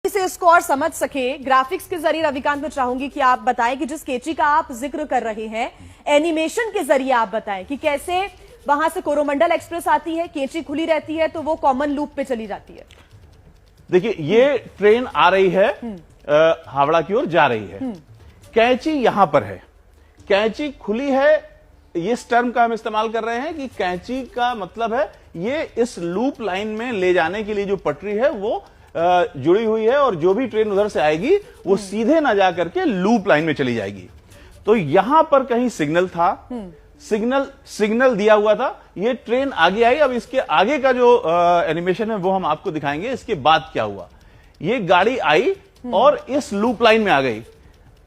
से इसको और समझ सके ग्राफिक्स के जरिए रविकांत, मैं चाहूंगी कि आप बताएं कि जिस केची का आप जिक्र कर रहे हैं, एनिमेशन के जरिए आप बताएं कि कैसे वहां से कोरोमंडल एक्सप्रेस आती है, केची खुली रहती है तो वो कॉमन लूप पे चली जाती है। देखिए, ये ट्रेन आ रही है, हावड़ा की ओर जा रही है। कैंची यहां पर है, कैंची खुली है। ये टर्म का हम इस्तेमाल कर रहे हैं कि कैंची का मतलब है ये इस लूप लाइन में ले जाने के लिए जो पटरी है वो जुड़ी हुई है, और जो भी ट्रेन उधर से आएगी वो सीधे ना जा करके लूप लाइन में चली जाएगी। तो यहां पर कहीं सिग्नल था, सिग्नल दिया हुआ था, ये ट्रेन आगे आई। अब इसके आगे का जो एनिमेशन है वो हम आपको दिखाएंगे। इसके बाद क्या हुआ, ये गाड़ी आई और इस लूप लाइन में आ गई।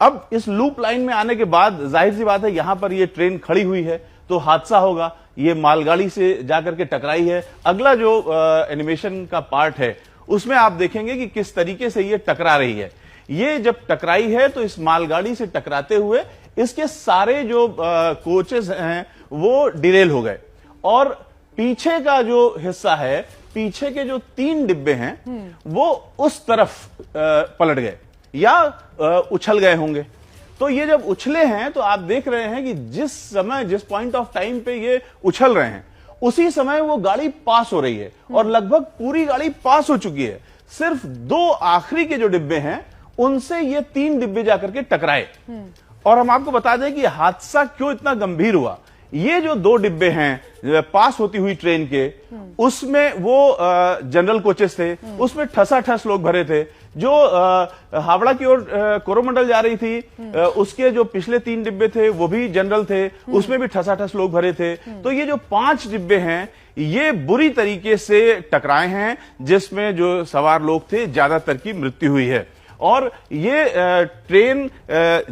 अब इस लूप लाइन में आने के बाद जाहिर सी बात है यहां पर ये ट्रेन खड़ी हुई है तो हादसा होगा। ये मालगाड़ी से जाकर के टकराई है। अगला जो एनिमेशन का पार्ट है उसमें आप देखेंगे कि किस तरीके से ये टकरा रही है। ये जब टकराई है तो इस मालगाड़ी से टकराते हुए इसके सारे जो कोचेस हैं वो डिरेल हो गए, और पीछे का जो हिस्सा है, पीछे के जो 3 डिब्बे हैं वो उस तरफ पलट गए या उछल गए होंगे। तो ये जब उछले हैं तो आप देख रहे हैं कि जिस समय, जिस पॉइंट ऑफ टाइम पे ये उछल रहे हैं उसी समय वो गाड़ी पास हो रही है, और लगभग पूरी गाड़ी पास हो चुकी है। सिर्फ 2 आखिरी के जो डिब्बे हैं उनसे ये 3 डिब्बे जाकर के टकराए। और हम आपको बता दें कि हादसा क्यों इतना गंभीर हुआ। ये जो 2 डिब्बे हैं पास होती हुई ट्रेन के, उसमें वो जनरल कोचेस थे, उसमें ठसाठस लोग भरे थे। जो हावड़ा की ओर कोरोमंडल जा रही थी उसके जो पिछले 3 डिब्बे थे वो भी जनरल थे, उसमें भी ठसाठस लोग भरे थे। तो ये जो 5 डिब्बे हैं ये बुरी तरीके से टकराए हैं, जिसमें जो सवार लोग थे ज्यादातर की मृत्यु हुई है। और ये ट्रेन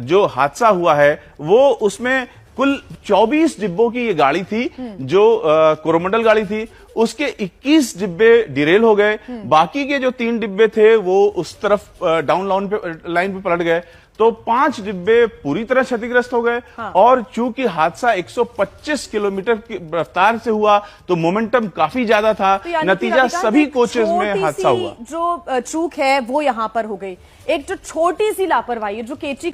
जो हादसा हुआ है वो उसमें कुल 24 डिब्बों की ये गाड़ी थी जो कोरोमंडल गाड़ी थी। उसके 21 डिब्बे डिरेल हो गए, बाकी के जो 3 डिब्बे थे वो उस तरफ डाउन लाइन पे पलट गए। तो 5 डिब्बे पूरी तरह क्षतिग्रस्त हो गए। हाँ। और चूंकि हादसा 125 किलोमीटर की रफ्तार से हुआ तो मोमेंटम काफी ज्यादा था, तो नतीजा सभी कोचेस में हादसा हुआ। जो चूक है वो यहां पर हो गई, एक जो छोटी सी लापरवाही है जो केची